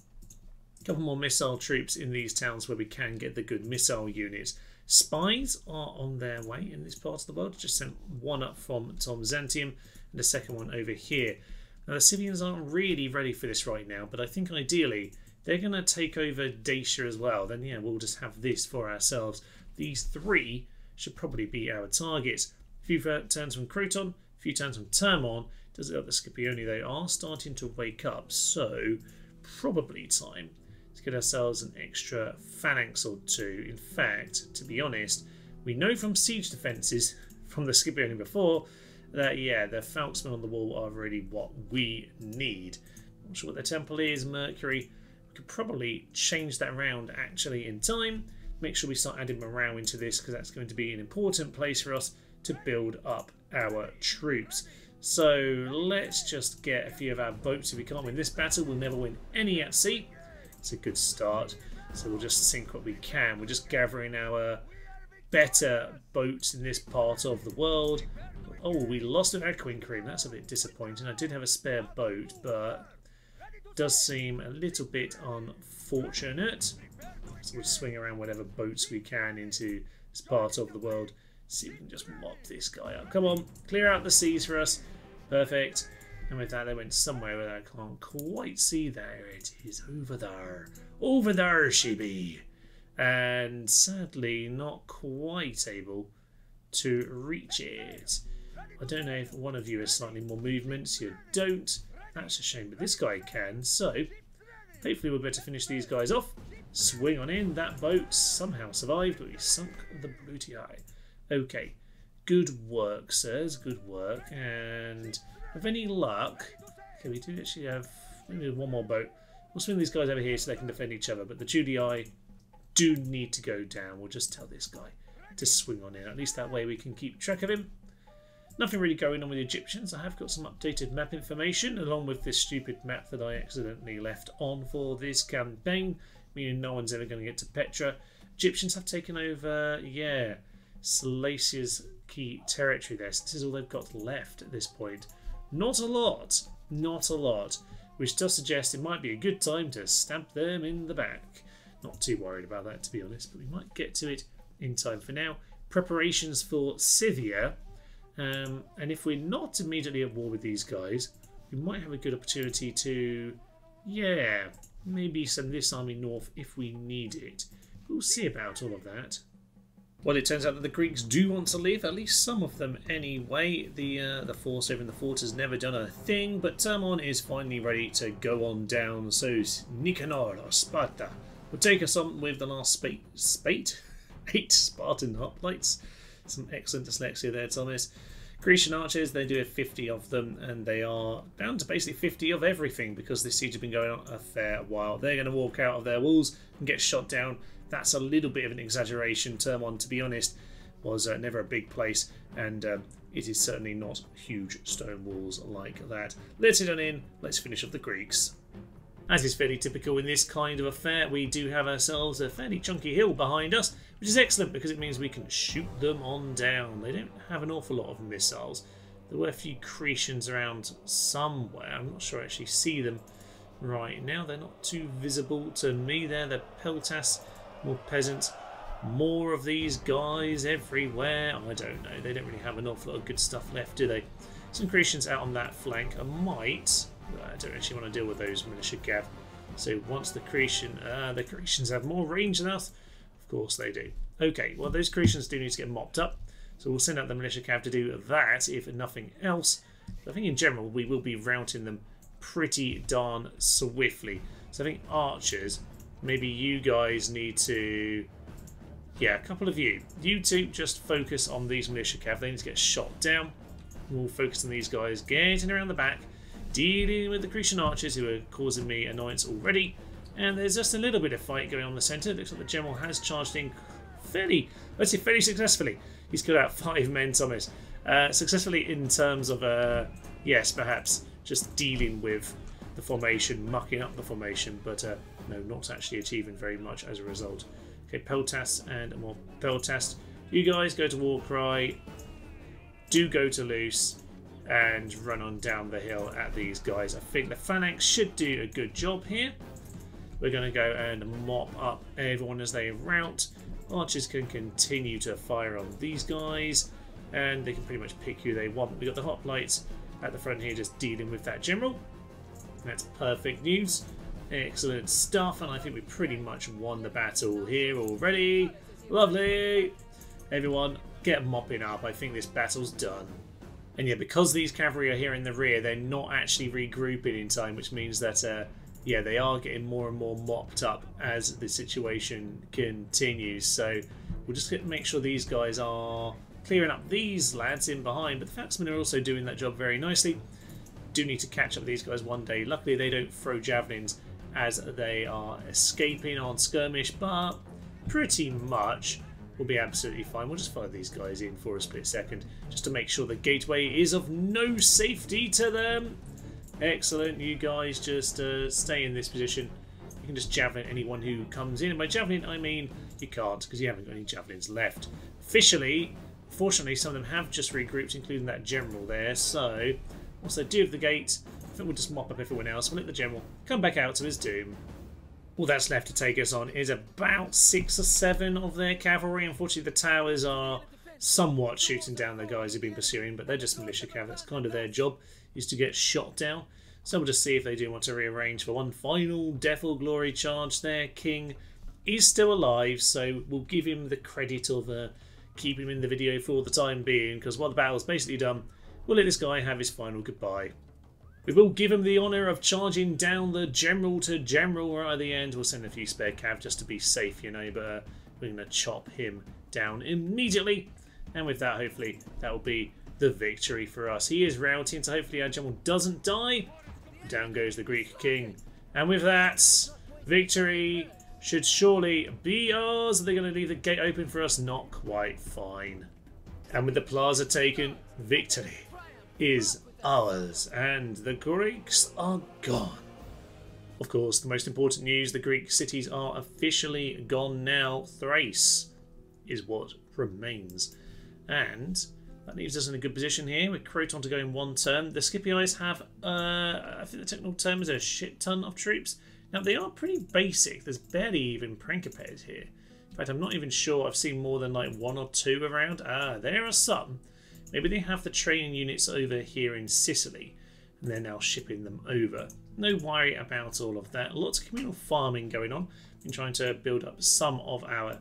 a couple more missile troops in these towns where we can get the good missile units. Spies are on their way in this part of the world. Just sent one up from Tom Xantium and the second one over here. Now the Scythians aren't really ready for this right now, but I think ideally they're going to take over Dacia as well. Then yeah, we'll just have this for ourselves. These 3 should probably be our targets. A few turns from Croton, a few turns from Termon. Does it up the Scipioni? They are starting to wake up, so probably time to get ourselves an extra phalanx or 2. In fact, to be honest, we know from siege defences from the Scipioni before that, yeah, the Falksmen on the wall are really what we need. Not sure what their temple is, Mercury. We could probably change that around actually in time. Make sure we start adding morale into this, because that's going to be an important place for us to build up our troops. So let's just get a few of our boats. If we can't win this battle, we'll never win any at sea. It's a good start. So we'll just sink what we can. We're just gathering our better boats in this part of the world. Oh, we lost our Queen Cream. That's a bit disappointing. I did have a spare boat, but it does seem a little bit unfortunate. So we'll swing around whatever boats we can into this part of the world. See if we can just mop this guy up. Come on, clear out the seas for us. Perfect. And with that, they went somewhere where I can't quite see. There it is, over there. Over there she be. And sadly, not quite able to reach it. I don't know if one of you has slightly more movements. You don't. That's a shame, but this guy can. So, hopefully we'll be able to finish these guys off. Swing on in. That boat somehow survived, but we sunk the Bluty Eye. Okay. Good work, sirs. Good work. And with any luck... Okay, we do actually have maybe one more boat. We'll swing these guys over here so they can defend each other, but the Julii do need to go down. We'll just tell this guy to swing on in. At least that way we can keep track of him. Nothing really going on with the Egyptians. I have got some updated map information, along with this stupid map that I accidentally left on for this campaign, meaning no one's ever going to get to Petra. Egyptians have taken over, yeah, Salacia's key territory there. So this is all they've got left at this point. Not a lot. Not a lot. Which does suggest it might be a good time to stamp them in the back. Not too worried about that, to be honest, but we might get to it in time. For now, preparations for Scythia. And if we're not immediately at war with these guys, we might have a good opportunity to, yeah, maybe send this army north if we need it. we'll see about all of that. Well, it turns out that the Greeks do want to leave, at least some of them anyway. The force over in the fort has never done a thing, but Termon is finally ready to go on down. So Nicanor or Sparta will take us on with the last 8 Spartan hoplites. Some excellent dyslexia there, Thomas. Grecian archers, they do have 50 of them, and they are down to basically 50 of everything because this siege has been going on a fair while. They're going to walk out of their walls and get shot down. That's a little bit of an exaggeration. Termon, to be honest, was never a big place, and it is certainly not huge stone walls like that. Let's head on in. Let's finish off the Greeks. As is fairly typical in this kind of affair, we do have ourselves a fairly chunky hill behind us, which is excellent because it means we can shoot them on down. They don't have an awful lot of missiles. There were a few Cretians around somewhere. I'm not sure I actually see them right now. They're not too visible to me. They're the Peltas. More peasants, more of these guys everywhere. I don't know. They don't really have an awful lot of good stuff left, do they? Some Cretians out on that flank. I don't actually want to deal with those militia cav. So once the Cretians have more range than us. Of course they do. Okay, well those Cretians do need to get mopped up. So we'll send out the militia cav to do that, if nothing else. But I think in general we will be routing them pretty darn swiftly. So I think archers. Maybe you guys need to... Yeah, a couple of you. You two just focus on these militia cav. They need to get shot down. We'll focus on these guys getting around the back, dealing with the Grecian archers who are causing me annoyance already. And there's just a little bit of fight going on in the centre. Looks like the general has charged in fairly successfully. He's killed out 5 men, Thomas. Successfully in terms of, yes, perhaps just dealing with the formation, mucking up the formation, but no, not actually achieving very much as a result. Okay, Peltas and more Peltas. You guys go to Warcry, do go to Loose, and run on down the hill at these guys. I think the Phalanx should do a good job here. We're going to go and mop up everyone as they rout. Archers can continue to fire on these guys, and they can pretty much pick who they want. We've got the hoplites at the front here just dealing with that general. That's perfect news. Excellent stuff, and I think we pretty much won the battle here already. Lovely! Everyone, get mopping up. I think this battle's done. And yeah, because these cavalry are here in the rear, they're not actually regrouping in time, which means that, yeah, they are getting more and more mopped up as the situation continues. So we'll just make sure these guys are clearing up these lads in behind, but the Faxmen are also doing that job very nicely. Do need to catch up with these guys one day. Luckily, they don't throw javelins as they are escaping on skirmish, but pretty much we'll be absolutely fine. We'll just follow these guys in for a split second just to make sure the gateway is of no safety to them. Excellent. You guys just stay in this position. You can just javelin anyone who comes in. And by javelin, I mean you can't because you haven't got any javelins left. Officially, fortunately, some of them have just regrouped, including that general there. So once they do have the gate, I think we'll just mop up everyone else. We'll let the general come back out to his doom. All that's left to take us on is about 6 or 7 of their cavalry. Unfortunately, the towers are somewhat shooting down the guys who've been pursuing, but they're just militia cav. That's kind of their job, is to get shot down. So we'll just see if they do want to rearrange for one final death or glory charge. Their king is still alive, so we'll give him the credit of keeping him in the video for the time being, because while the battle's basically done, we'll let this guy have his final goodbye. We will give him the honour of charging down the general to general right at the end. We'll send a few spare cav just to be safe, you know, but we're going to chop him down immediately. And with that, hopefully, that will be the victory for us. He is routing, so hopefully our general doesn't die. Down goes the Greek king. And with that, victory should surely be ours. Are they going to leave the gate open for us? Not quite. Fine. And with the plaza taken, victory is ours, and the Greeks are gone. Of course, the most important news, the Greek cities are officially gone now. Thrace is what remains. And that leaves us in a good position here with Croton to go in one turn. The Scipios have, I think the technical term is a shit ton of troops. Now, they are pretty basic. There's barely even Principes here. In fact, I'm not even sure I've seen more than like 1 or 2 around. Ah, there are some. Maybe they have the training units over here in Sicily. and they're now shipping them over. No worry about all of that. Lots of communal farming going on. Been trying to build up some of our,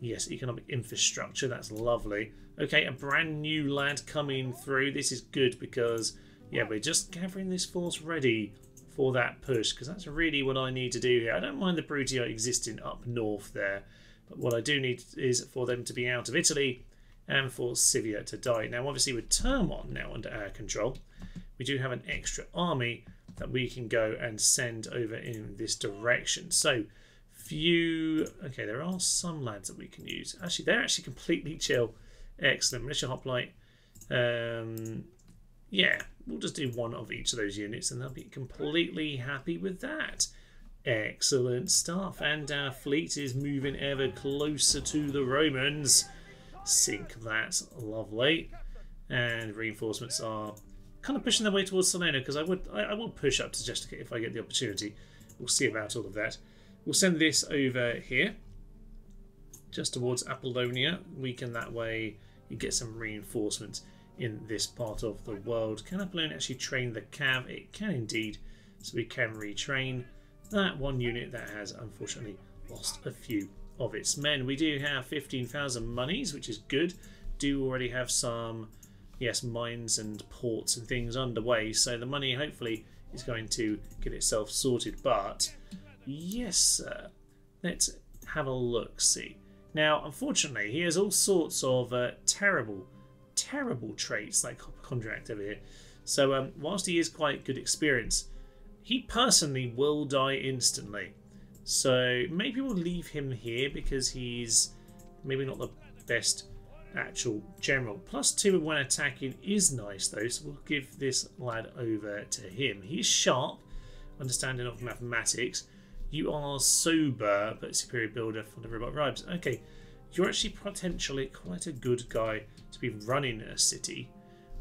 yes, economic infrastructure. That's lovely. Okay, a brand new lad coming through. This is good because, yeah, we're just gathering this force ready for that push, because that's really what I need to do here. I don't mind the Brutii existing up north there, but what I do need is for them to be out of Italy and for Scythia to die. Now, obviously, with Termon now under our control, we do have an extra army that we can go and send over in this direction. So, okay, there are some lads that we can use. Actually, they're actually completely chill. Excellent. Militia Hoplite. Yeah, we'll just do one of each of those units and they'll be completely happy with that. Excellent stuff. And our fleet is moving ever closer to the Romans. Sink that. Lovely. And reinforcements are kind of pushing their way towards Salona, because I will push up to Gestica if I get the opportunity. We'll see about all of that. We'll send this over here, just towards Apollonia. We can that way you get some reinforcements in this part of the world. Can Apollonia actually train the cav? It can indeed. So we can retrain that one unit that has unfortunately lost a few of its men. We do have 15,000 monies, which is good. Do already have some, yes, mines and ports and things underway. So the money hopefully is going to get itself sorted. But yes, sir. Let's have a look. See. Now, unfortunately, he has all sorts of terrible traits like Hypochondriac over here. So whilst he is quite good experience, he personally will die instantly. So maybe we'll leave him here because he's maybe not the best actual general. +2 when attacking is nice though, so we'll give this lad over to him. He's sharp, understanding of mathematics. You are sober but superior builder for the robot bribes. Okay, you're actually potentially quite a good guy to be running a city.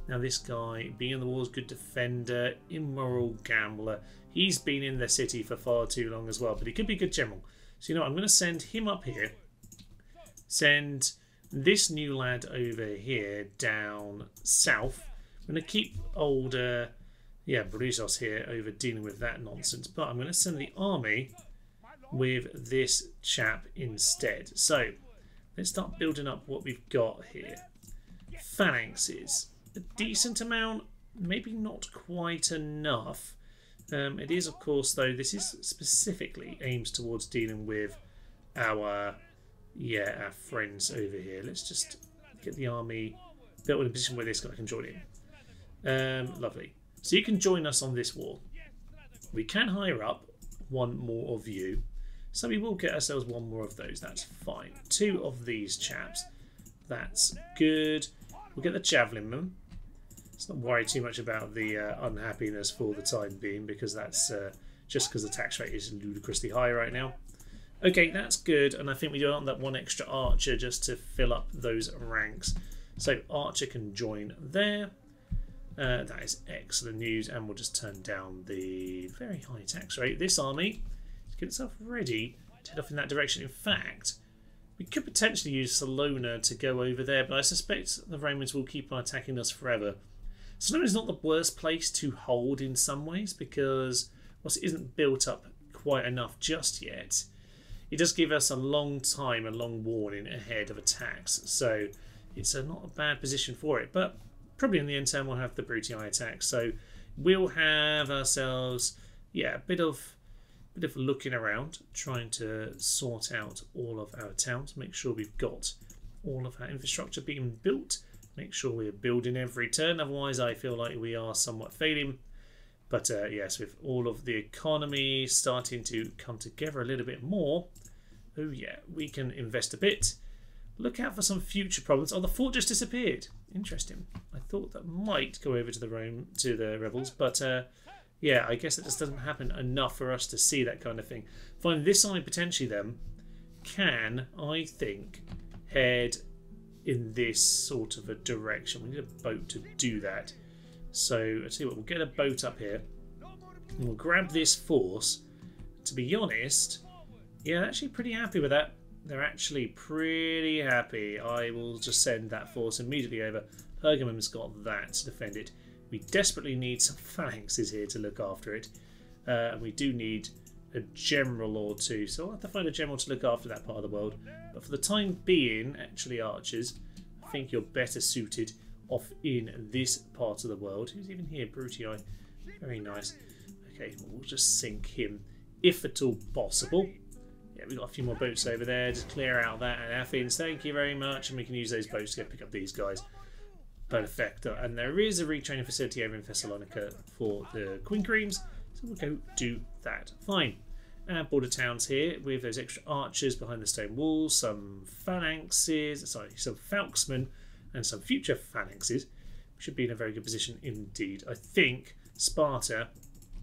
Now this guy, being on the walls, good defender, immoral gambler. He's been in the city for far too long as well, but he could be a good general. So you know what, I'm going to send him up here. Send this new lad over here down south. I'm going to keep old, Brusos here over dealing with that nonsense. But I'm going to send the army with this chap instead. So let's start building up what we've got here. Phalanxes. A decent amount, maybe not quite enough. It is, of course, though, this is specifically aims towards dealing with our friends over here. Let's just get the army built in a position where this guy can join in. Lovely. So you can join us on this war. We can hire up one more of you. So we will get ourselves one more of those. That's fine. 2 of these chaps. That's good. We'll get the Javelin man. Let's not worry too much about the unhappiness for the time being, because that's just because the tax rate is ludicrously high right now. Okay, that's good, and I think we do want that one extra archer just to fill up those ranks. So archer can join there. That is excellent news, and we'll just turn down the very high tax rate. This army to get itself ready to head off in that direction. In fact, we could potentially use Salona to go over there, but I suspect the Romans will keep on attacking us forever. Salona is not the worst place to hold in some ways, because whilst it isn't built up quite enough just yet, it does give us a long time, a long warning ahead of attacks. So it's not a bad position for it, but probably in the end term we'll have the Brutii attack. So we'll have ourselves, a bit of looking around, trying to sort out all of our towns, make sure we've got all of our infrastructure being built, make sure we're building every turn, otherwise I feel like we are somewhat failing. But yes, with all of the economy starting to come together a little bit more, oh yeah, we can invest a bit. Look out for some future problems. Oh, the fort just disappeared. Interesting. I thought that might go over to the rebels, but yeah, I guess it just doesn't happen enough for us to see that kind of thing. Fine, this army potentially then can, I think, head in this sort of a direction. We need a boat to do that. So I'll tell you what, we'll get a boat up here and we'll grab this force. To be honest, yeah, actually pretty happy with that. They're actually pretty happy. I will just send that force immediately over. Pergamum's got that to defend it. We desperately need some phalanxes here to look after it. And we do need a general or two. So I'll have to find a general to look after that part of the world. But for the time being, actually archers, I think you're better suited off in this part of the world. Who's even here? Brutii. Very nice. Okay, well, we'll just sink him if at all possible. Yeah, we've got a few more boats over there. Just clear out that and Athens. Thank you very much. And we can use those boats to go pick up these guys. Perfecto. And there is a retraining facility over in Thessalonica for the Quincremes. So we'll go do that. Fine. Border towns here with those extra archers behind the stone walls. Some phalanxes. Sorry, some falksmen and some future phalanxes. We should be in a very good position indeed. I think Sparta,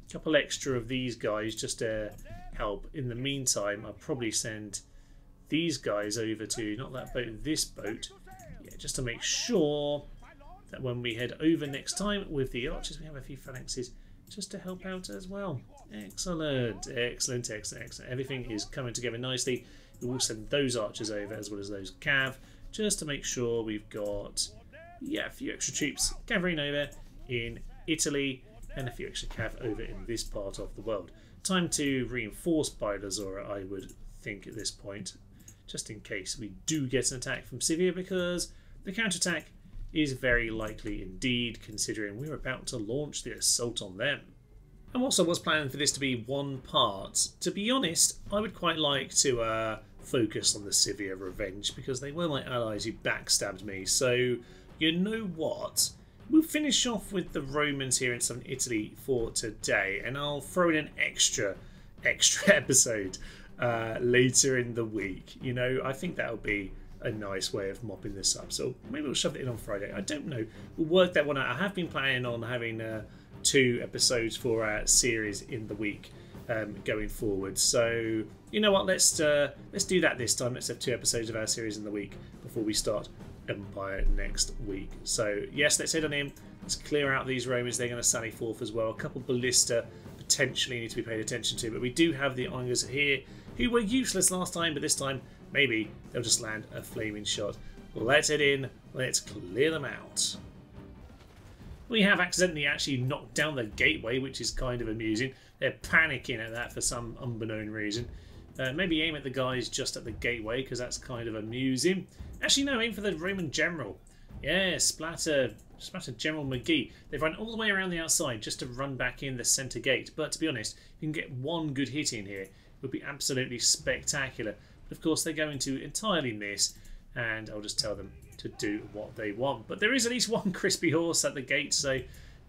a couple extra of these guys just to help. In the meantime, I'll probably send these guys over to, not that boat, this boat. Yeah, just to make sure that when we head over next time with the archers, we have a few phalanxes just to help out as well. Excellent, excellent, excellent, excellent. Everything is coming together nicely. We will send those archers over as well as those cav, just to make sure we've got, yeah, a few extra troops gathering over in Italy and a few extra cav over in this part of the world. Time to reinforce Bylazora, I would think at this point, just in case we do get an attack from Scythia, because the counterattack is very likely indeed, considering we're about to launch the assault on them. And also was planning for this to be one part. To be honest, I would quite like to focus on the Scythia revenge, because they were my allies who backstabbed me. So, you know what? We'll finish off with the Romans here in southern Italy for today, and I'll throw in an extra episode later in the week. You know, I think that'll be a nice way of mopping this up. So maybe we'll shove it in on Friday. I don't know. We'll work that one out. I have been planning on having 2 episodes for our series in the week going forward. So you know what? Let's do that this time. Let's have 2 episodes of our series in the week before we start Empire next week. So yes, let's head on in. Let's clear out these Romans. They're going to sally forth as well. A couple ballista potentially need to be paid attention to, but we do have the Angers here who were useless last time, but this time maybe they'll just land a flaming shot. Let's head in. Let's clear them out. We have accidentally actually knocked down the gateway, which is kind of amusing. They're panicking at that for some unbeknown reason. Maybe aim at the guys just at the gateway, because that's kind of amusing. Actually, no, aim for the Roman general. Yeah, splatter General McGee. They've run all the way around the outside just to run back in the centre gate. But to be honest, if you can get one good hit in here, it would be absolutely spectacular. But of course, they're going to entirely miss, and I'll just tell them to do what they want. But there is at least one crispy horse at the gate, so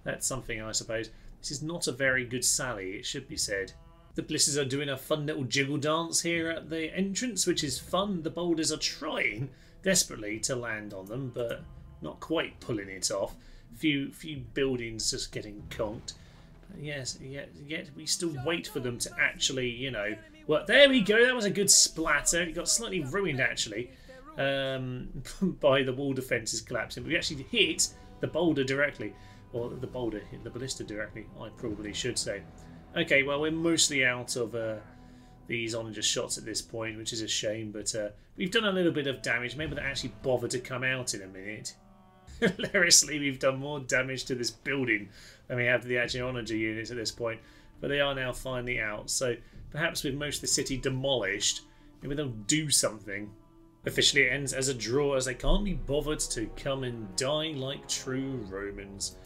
that's something, I suppose. This is not a very good sally, it should be said. The blisters are doing a fun little jiggle dance here at the entrance, which is fun. The boulders are trying desperately to land on them, but not quite pulling it off. Few buildings just getting conked. But yes, yet we still wait for them to actually, you know... Well, there we go. That was a good splatter. It got slightly ruined, actually, by the wall defences collapsing. But we actually hit the boulder directly. Or the boulder hit the ballista directly, I probably should say. Okay, well, we're mostly out of these onager shots at this point, which is a shame. But we've done a little bit of damage. Maybe they'll actually bother to come out in a minute. Hilariously, we've done more damage to this building than we have to the actual onager units at this point. But they are now finally out. So perhaps with most of the city demolished, maybe they'll do something. Officially, it ends as a draw, as they can't be bothered to come and die like true Romans.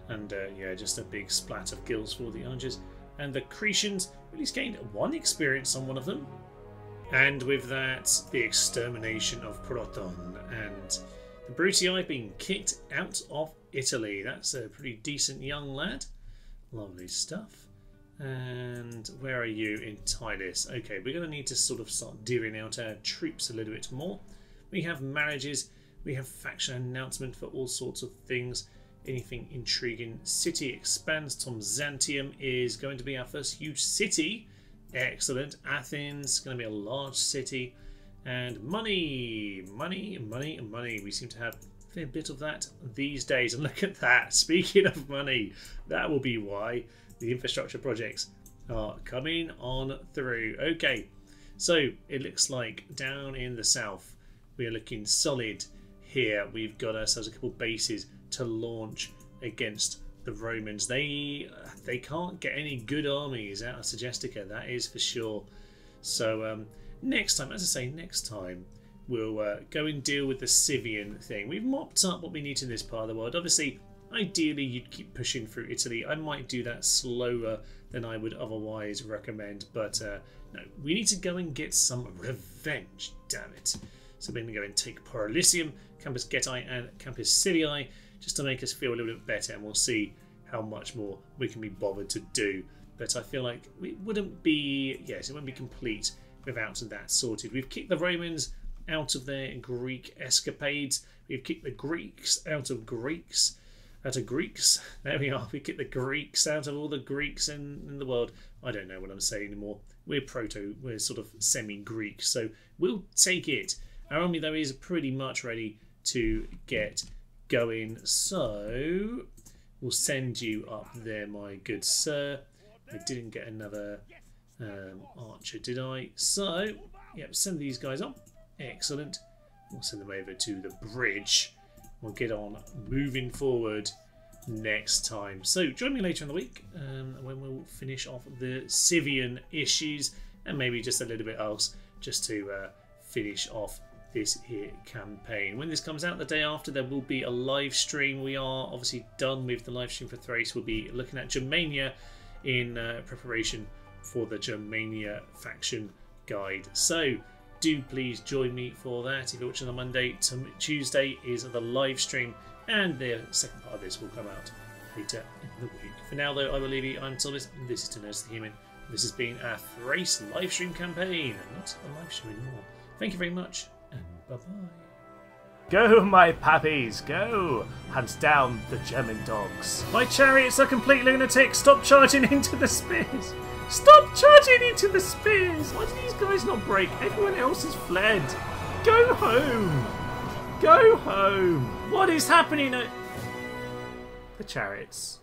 And yeah, just a big splat of kills for the Angers. And the Cretians at least gained 1 experience on one of them. And with that, the extermination of Proton and the Brutii being kicked out of Italy. That's a pretty decent young lad. Lovely stuff. And where are you in Titus? Okay, we're going to need to sort of start dealing out our troops a little bit more. We have marriages, we have faction announcement for all sorts of things. Anything intriguing. City expands. Tomzantium is going to be our first huge city. Excellent. Athens, going to be a large city. And money. We seem to have a fair bit of that these days. And look at that. Speaking of money, that will be why the infrastructure projects are coming on through. Okay, so it looks like down in the south we are looking solid here. We've got ourselves a couple bases to launch against the Romans. They can't get any good armies out of Segestica, that is for sure. So next time, as I say, next time we'll go and deal with the Scythian thing. We've mopped up what we need in this part of the world. Obviously, ideally you'd keep pushing through Italy. I might do that slower than I would otherwise recommend, but no, we need to go and get some revenge, damn it. So we're going to go and take Paralysium, Campus Getae and Campus Scilii, just to make us feel a little bit better, and we'll see how much more we can be bothered to do. But I feel like it wouldn't be, yes, it wouldn't be complete without that sorted. We've kicked the Romans out of their Greek escapades. We've kicked the Greeks out of Greeks. There we are. We kicked the Greeks out of all the Greeks in the world. I don't know what I'm saying anymore. We're sort of semi-Greek, so we'll take it. Our army, though, is pretty much ready to get going, so we'll send you up there, my good sir. I didn't get another archer, did I? So, yep, send these guys up. Excellent. We'll send them over to the bridge. We'll get on moving forward next time. So join me later in the week when we'll finish off the Scythian issues and maybe just a little bit else just to finish off this here campaign. When this comes out the day after, there will be a live stream. We are obviously done with the live stream for Thrace. We'll be looking at Germania in preparation for the Germania faction guide. So do please join me for that. If you're watching on Monday, Tuesday is the live stream, and the second part of this will come out later in the week. For now, though, I will leave you. I'm Thomas, and this is To Nerds the Human. This has been our Thrace live stream campaign, and not a live stream anymore. Thank you very much, and bye-bye. Go, my pappies, go! Hunt down the German dogs. My chariots are complete lunatics. Stop charging into the spears. Stop charging into the spears! Why do these guys not break? Everyone else has fled. Go home! Go home! What is happening at the chariots?